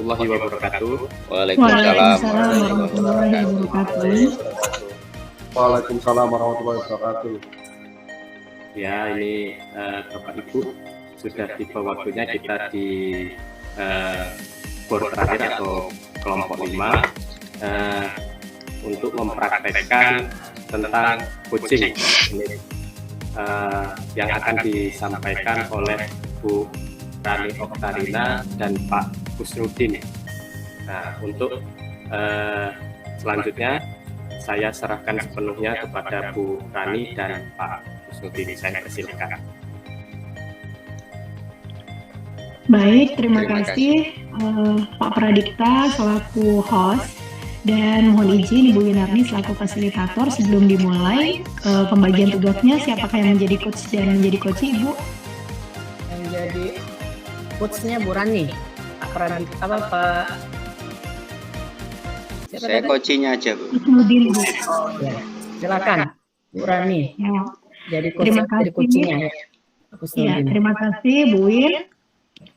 warahmatullahi wabarakatuh. Waalaikumsalam warahmatullahi wabarakatuh. Waalaikumsalam warahmatullahi wabarakatuh. Ya, ini Bapak Ibu sudah tiba waktunya kita di bor terakhir atau kelompok 5 untuk mempraktekkan tentang coaching yang akan disampaikan oleh Bu Rani Oktarina dan Pak Kusnudin. Nah, untuk selanjutnya saya serahkan sepenuhnya kepada Bu Rani dan Pak Kusnudin. Saya persilakan. Baik, terima kasih Pak Pradipta selaku host, dan mohon izin Ibu Winarni selaku fasilitator. Sebelum dimulai pembagian tugasnya, siapakah yang menjadi coach dan menjadi coach Ibu? Yang jadi coachnya Bu Rani, Pak Pradipta Pak. Saya coachnya aja, Bu. Kusnudin, Bu. Oh, ya. Silakan Bu Rani. Ya. Jadi coach, Terima jadi kasih. coachnya ya. Ya, terima kasih Bu Win.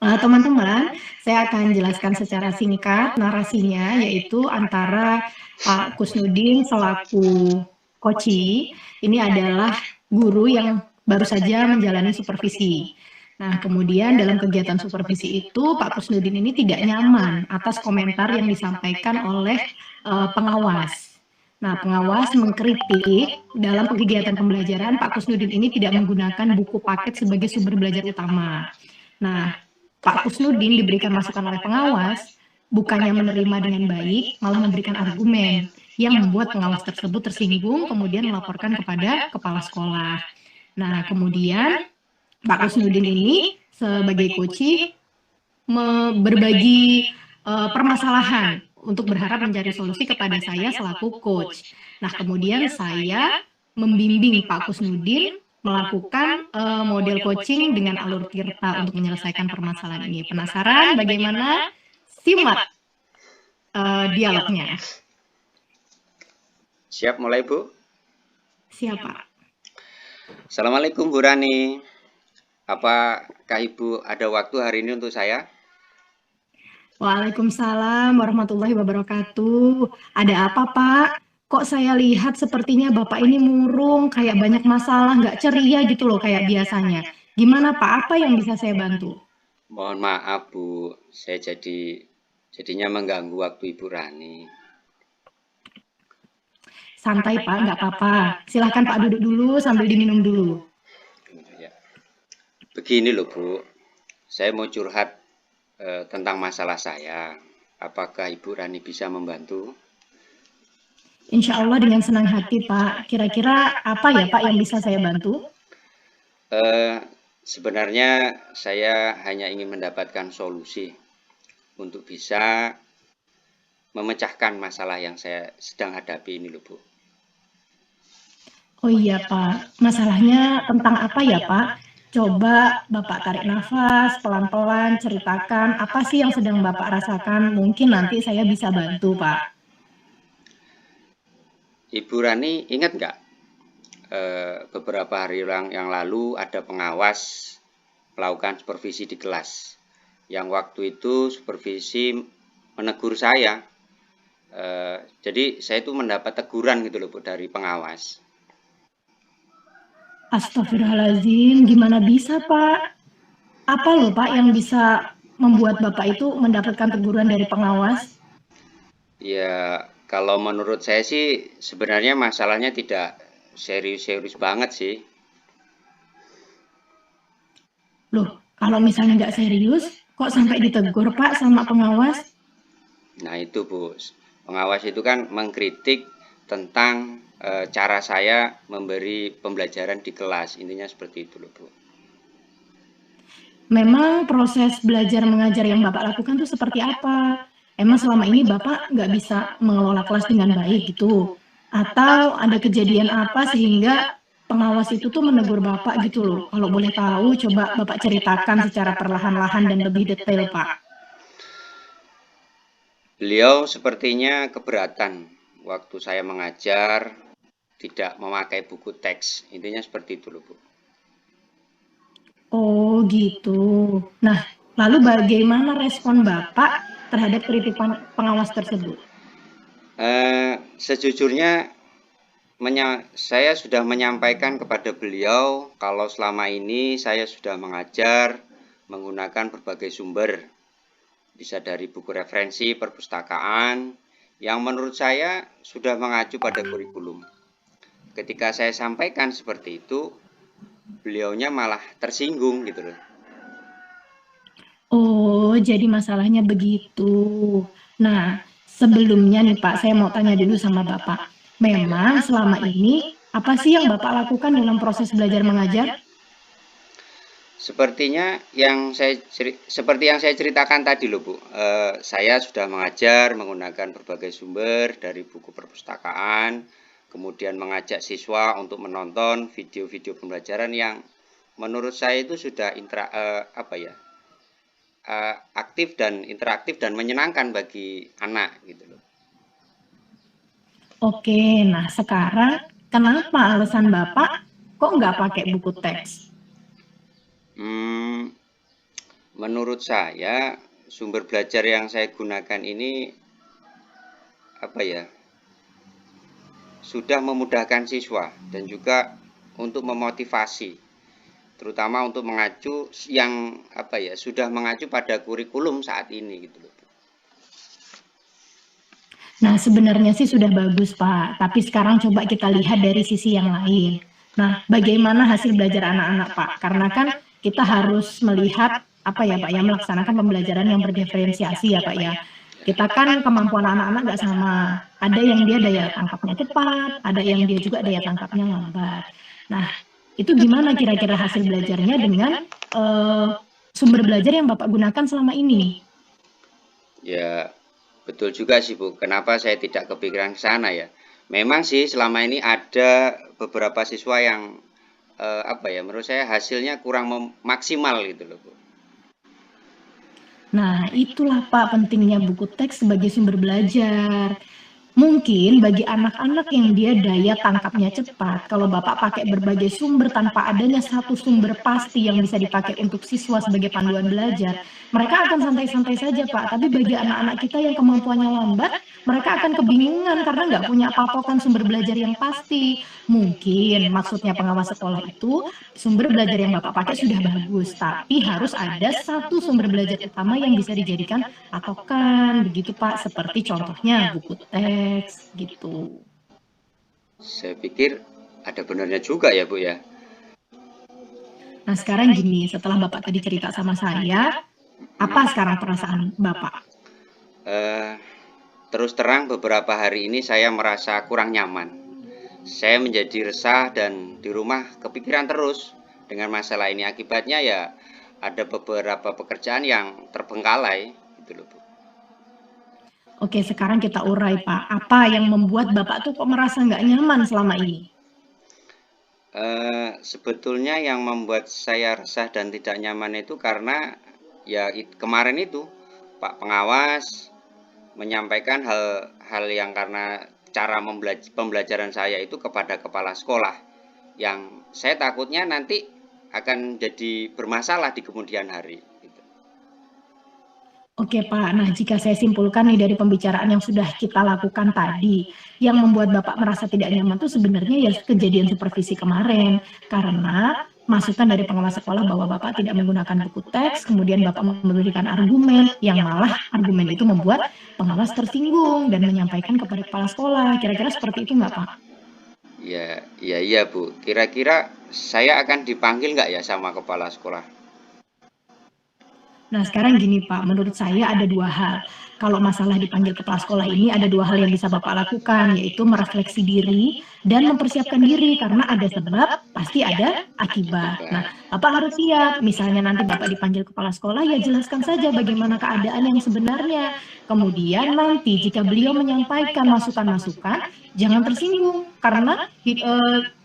Teman-teman, saya akan jelaskan secara singkat narasinya, yaitu antara Pak Kusnudin selaku koci, ini adalah guru yang baru saja menjalani supervisi. Nah, kemudian dalam kegiatan supervisi itu, Pak Kusnudin ini tidak nyaman atas komentar yang disampaikan oleh pengawas. Nah, pengawas mengkritik dalam kegiatan pembelajaran Pak Kusnudin ini tidak menggunakan buku paket sebagai sumber belajar utama. Nah, Pak Kusnudin diberikan masukan oleh pengawas, bukannya menerima dengan baik, malah memberikan argumen yang membuat pengawas tersebut tersinggung, kemudian melaporkan kepada kepala sekolah. Nah, kemudian Pak Kusnudin ini sebagai coach berbagi permasalahan untuk berharap mencari solusi kepada saya selaku coach. Nah, kemudian saya membimbing Pak Kusnudin melakukan model coaching dengan alur tirta untuk menyelesaikan permasalahan ini. Penasaran bagaimana? Simak dialognya. Siap mulai, Bu? Siapa? Assalamualaikum, Bu Rani. Apakah Ibu ada waktu hari ini untuk saya? Waalaikumsalam warahmatullahi wabarakatuh. Ada apa, Pak? Kok saya lihat sepertinya Bapak ini murung, kayak banyak masalah, nggak ceria gitu loh kayak biasanya. Gimana Pak, apa yang bisa saya bantu? Mohon maaf, Bu. Saya jadinya mengganggu waktu Ibu Rani. Santai Pak, nggak apa-apa. Silahkan Pak duduk dulu sambil diminum dulu. Ya. Begini loh, Bu. Saya mau curhat tentang masalah saya. Apakah Ibu Rani bisa membantu? Insya Allah dengan senang hati Pak. Kira-kira apa ya Pak yang bisa saya bantu? Sebenarnya saya hanya ingin mendapatkan solusi untuk bisa memecahkan masalah yang saya sedang hadapi ini loh, Bu. Oh iya Pak, masalahnya tentang apa ya Pak? Coba Bapak tarik nafas, pelan-pelan ceritakan apa sih yang sedang Bapak rasakan. Mungkin nanti saya bisa bantu Pak. Ibu Rani ingat nggak beberapa hari yang lalu ada pengawas melakukan supervisi di kelas. Yang waktu itu supervisi menegur saya. Jadi saya itu mendapat teguran gitu loh, Bu, dari pengawas. Astagfirullahaladzim, gimana bisa Pak? Apa loh Pak yang bisa membuat Bapak itu mendapatkan teguran dari pengawas? Ya, kalau menurut saya sih sebenarnya masalahnya tidak serius-serius banget sih. Loh, kalau misalnya nggak serius, kok sampai ditegur Pak sama pengawas? Nah itu, Bu, pengawas itu kan mengkritik tentang cara saya memberi pembelajaran di kelas. Intinya seperti itu loh, Bu. Memang proses belajar mengajar yang Bapak lakukan itu seperti apa? Emang selama ini Bapak nggak bisa mengelola kelas dengan baik gitu? Atau ada kejadian apa sehingga pengawas itu tuh menegur Bapak gitu loh? Kalau boleh tahu, coba Bapak ceritakan secara perlahan-lahan dan lebih detail, Pak. Beliau sepertinya keberatan waktu saya mengajar tidak memakai buku teks. Intinya seperti itu loh, Bu. Oh gitu. Nah, lalu bagaimana respon Bapak terhadap kritik pengawas tersebut? Sejujurnya saya sudah menyampaikan kepada beliau kalau selama ini saya sudah mengajar menggunakan berbagai sumber, bisa dari buku referensi perpustakaan yang menurut saya sudah mengacu pada kurikulum. Ketika saya sampaikan seperti itu, beliaunya malah tersinggung gitu loh. Oh, jadi masalahnya begitu. Nah, sebelumnya nih Pak, saya mau tanya dulu sama Bapak. Memang selama ini, apa sih yang Bapak lakukan dalam proses belajar mengajar? Sepertinya seperti yang saya ceritakan tadi loh Bu, saya sudah mengajar menggunakan berbagai sumber dari buku perpustakaan, kemudian mengajak siswa untuk menonton video-video pembelajaran yang menurut saya itu sudah aktif dan interaktif dan menyenangkan bagi anak gitu loh. Oke, nah sekarang kenapa alasan Bapak kok nggak pakai buku teks? Menurut saya sumber belajar yang saya gunakan ini sudah memudahkan siswa dan juga untuk memotivasi, terutama untuk mengacu yang sudah mengacu pada kurikulum saat ini gitu loh. Nah, sebenarnya sih sudah bagus, Pak. Tapi sekarang coba kita lihat dari sisi yang lain. Nah, bagaimana hasil belajar anak-anak, Pak? Karena kan kita harus melihat melaksanakan pembelajaran yang berdiferensiasi ya, Pak ya. Kita kan kemampuan anak-anak nggak sama. Ada yang dia daya tangkapnya cepat, ada yang dia juga daya tangkapnya lambat. Nah, itu gimana kira-kira hasil belajarnya dengan sumber belajar yang Bapak gunakan selama ini? Ya, betul juga sih Bu, kenapa saya tidak kepikiran ke sana ya. Memang sih selama ini ada beberapa siswa yang menurut saya hasilnya kurang maksimal gitu loh Bu. Nah, itulah Pak pentingnya buku teks sebagai sumber belajar. Mungkin bagi anak-anak yang dia daya tangkapnya cepat, kalau Bapak pakai berbagai sumber tanpa adanya satu sumber pasti yang bisa dipakai untuk siswa sebagai panduan belajar, mereka akan santai-santai saja Pak. Tapi bagi anak-anak kita yang kemampuannya lambat, mereka akan kebingungan karena nggak punya patokan sumber belajar yang pasti. Mungkin maksudnya pengawas sekolah itu, sumber belajar yang Bapak pakai sudah bagus, tapi harus ada satu sumber belajar utama yang bisa dijadikan patokan, begitu Pak, seperti contohnya buku teks, gitu. Saya pikir ada benarnya juga ya Bu ya. Nah sekarang gini, setelah Bapak tadi cerita sama saya, apa sekarang perasaan Bapak? Terus terang beberapa hari ini saya merasa kurang nyaman. Saya menjadi resah dan di rumah kepikiran terus dengan masalah ini. Akibatnya ya ada beberapa pekerjaan yang terbengkalai gitu loh Bu. Oke, sekarang kita urai Pak. Apa yang membuat Bapak tuh kok merasa nggak nyaman selama ini? Sebetulnya yang membuat saya resah dan tidak nyaman itu karena ya kemarin itu Pak Pengawas menyampaikan hal yang karena cara pembelajaran saya itu kepada kepala sekolah yang saya takutnya nanti akan jadi bermasalah di kemudian hari. Oke Pak, nah jika saya simpulkan nih dari pembicaraan yang sudah kita lakukan tadi, yang membuat Bapak merasa tidak nyaman itu sebenarnya ya kejadian supervisi kemarin, karena masukan dari pengawas sekolah bahwa Bapak tidak menggunakan buku teks, kemudian Bapak memberikan argumen, yang malah argumen itu membuat pengawas tersinggung dan menyampaikan kepada kepala sekolah. Kira-kira seperti itu nggak Pak? Iya Bu, kira-kira saya akan dipanggil nggak ya sama kepala sekolah? Nah sekarang gini Pak, menurut saya ada dua hal. Kalau masalah dipanggil kepala sekolah ini ada dua hal yang bisa Bapak lakukan, yaitu merefleksi diri dan mempersiapkan diri, karena ada sebab, pasti ada akibat. Nah, Bapak harus siap, misalnya nanti Bapak dipanggil kepala sekolah, ya jelaskan saja bagaimana keadaan yang sebenarnya. Kemudian nanti jika beliau menyampaikan masukan-masukan, jangan tersinggung, karena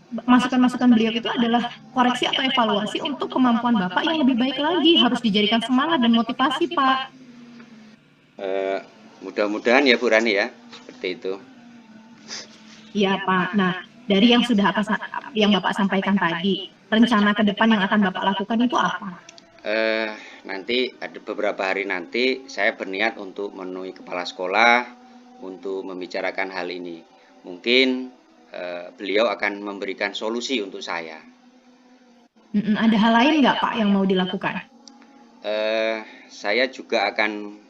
masukan-masukan beliau itu adalah koreksi atau evaluasi untuk kemampuan Bapak yang lebih baik lagi, harus dijadikan semangat dan motivasi Pak. Mudah-mudahan ya Bu Rani ya, seperti itu. Iya Pak, nah dari yang sudah Bapak sampaikan tadi, rencana ke depan yang akan Bapak lakukan itu apa? nanti ada beberapa hari nanti saya berniat untuk menemui kepala sekolah untuk membicarakan hal ini. Mungkin beliau akan memberikan solusi untuk saya. Ada hal lain nggak Pak yang mau dilakukan? Saya juga akan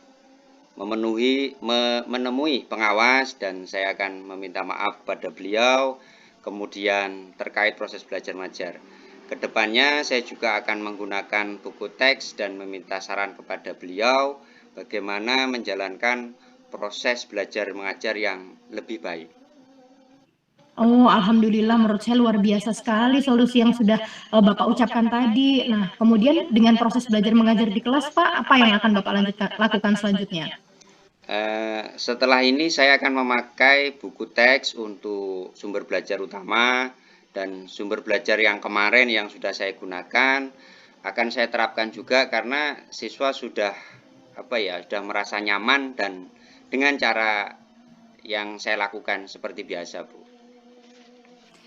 menemui pengawas dan saya akan meminta maaf kepada beliau. Kemudian terkait proses belajar mengajar, kedepannya saya juga akan menggunakan buku teks dan meminta saran kepada beliau bagaimana menjalankan proses belajar mengajar yang lebih baik. Oh, alhamdulillah, menurut saya luar biasa sekali solusi yang sudah Bapak ucapkan tadi. Nah, kemudian dengan proses belajar mengajar di kelas, Pak, apa yang akan Bapak lakukan selanjutnya? Setelah ini saya akan memakai buku teks untuk sumber belajar utama, dan sumber belajar yang kemarin yang sudah saya gunakan akan saya terapkan juga karena siswa sudah sudah merasa nyaman dan dengan cara yang saya lakukan seperti biasa, Bu.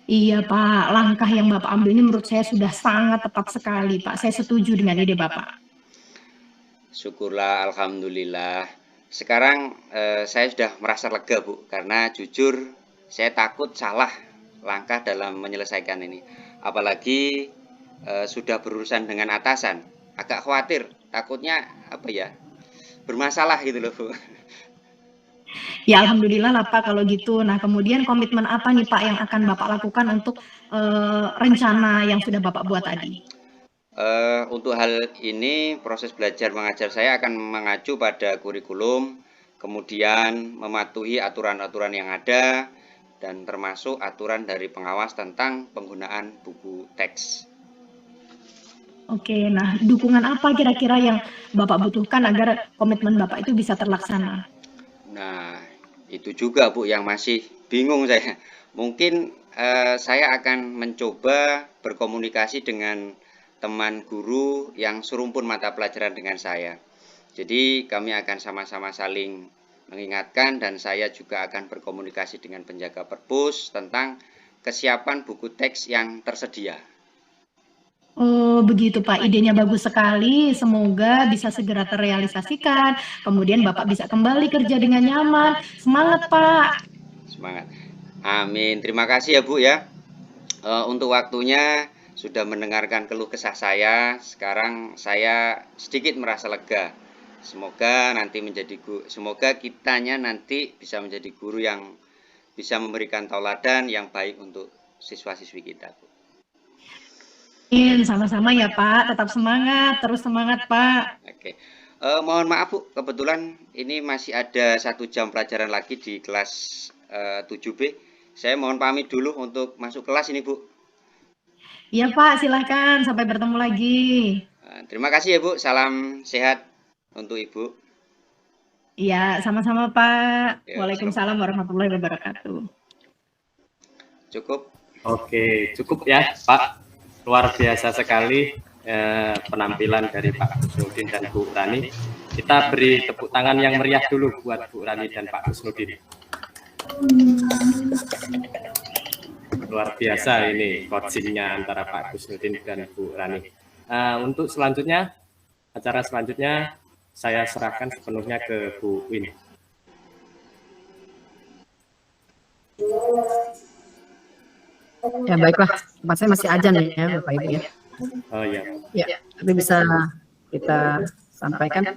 Iya Pak, langkah yang Bapak ambil ini menurut saya sudah sangat tepat sekali Pak. Saya setuju dengan ide Bapak. Syukurlah, alhamdulillah. Sekarang saya sudah merasa lega, Bu, karena jujur saya takut salah langkah dalam menyelesaikan ini. Apalagi sudah berurusan dengan atasan, agak khawatir, takutnya bermasalah gitu loh, Bu. Ya alhamdulillah lah Pak kalau gitu. Nah kemudian komitmen apa nih Pak yang akan Bapak lakukan untuk rencana yang sudah Bapak buat tadi? Untuk hal ini proses belajar mengajar saya akan mengacu pada kurikulum, kemudian mematuhi aturan-aturan yang ada dan termasuk aturan dari pengawas tentang penggunaan buku teks. Oke, nah dukungan apa kira-kira yang Bapak butuhkan agar komitmen Bapak itu bisa terlaksana? Nah, itu juga Bu yang masih bingung saya. Mungkin saya akan mencoba berkomunikasi dengan teman guru yang serumpun mata pelajaran dengan saya. Jadi kami akan sama-sama saling mengingatkan dan saya juga akan berkomunikasi dengan penjaga perpus tentang kesiapan buku teks yang tersedia. Oh begitu Pak, idenya bagus sekali, semoga bisa segera terrealisasikan, kemudian Bapak bisa kembali kerja dengan nyaman, semangat Pak. Semangat, amin, terima kasih ya Bu ya, untuk waktunya sudah mendengarkan keluh kesah saya, sekarang saya sedikit merasa lega, semoga kitanya nanti bisa menjadi guru yang bisa memberikan tauladan yang baik untuk siswa-siswi kita, Bu. Sama-sama ya Pak, tetap semangat, terus semangat Pak. Oke, mohon maaf Bu, kebetulan ini masih ada 1 jam pelajaran lagi di kelas 7B. Saya mohon pamit dulu untuk masuk kelas ini Bu. Iya Pak, silahkan, sampai bertemu lagi. Terima kasih ya Bu, salam sehat untuk Ibu. Iya, sama-sama Pak. Waalaikumsalam warahmatullahi wabarakatuh. Cukup? Oke, cukup ya Pak. Luar biasa sekali penampilan dari Pak Kusnudin dan Bu Rani. Kita beri tepuk tangan yang meriah dulu buat Bu Rani dan Pak Kusnudin. Luar biasa ini coachingnya antara Pak Kusnudin dan Bu Rani. Untuk selanjutnya, acara selanjutnya saya serahkan sepenuhnya ke Bu Win. Ya baiklah, tempat saya masih ajan ya Bapak Ibu ya. Oh iya. Ya, tapi bisa kita sampaikan.